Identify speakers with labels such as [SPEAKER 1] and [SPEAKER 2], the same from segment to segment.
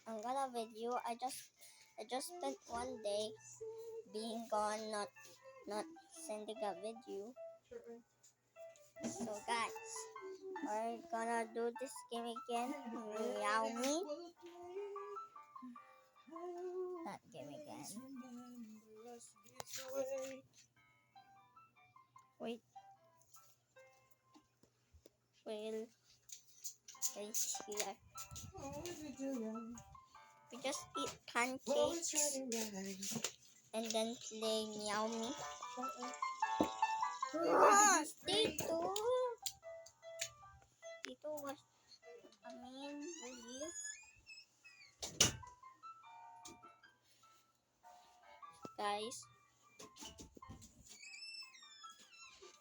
[SPEAKER 1] I'm gonna video. I just spent one day being gone, not sending a video. So guys, we're gonna do this game again. meowme. That game again. Wait. Well, it's here. We just eat pancakes and then play meowme. Tito! Tito was a mean bully. Guys.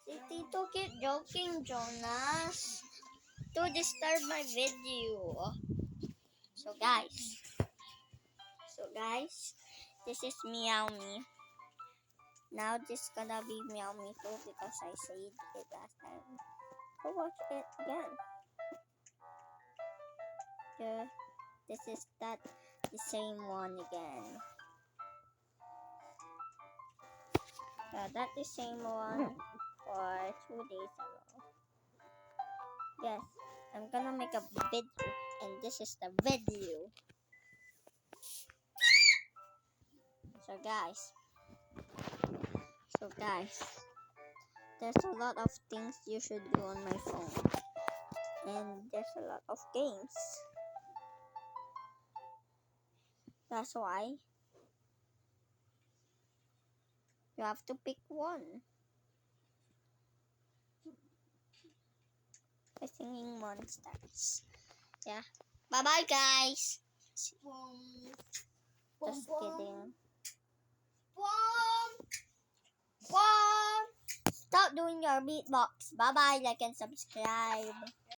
[SPEAKER 1] Si Tito keep joking, Jonas. To disturb my video. So guys, this is meowme. Now this gonna be meowme too because I said it last time. Go watch it again. Yeah, this is the same one again. Yeah, that's the same one for 2 days ago. Yes, I'm gonna make a video, and this is the video. So guys, there's a lot of things you should do on my phone, and there's a lot of games. That's why you have to pick one. By singing monsters. Yeah. Bye bye guys. Just kidding. Stop doing your beatbox. Bye bye, like and subscribe.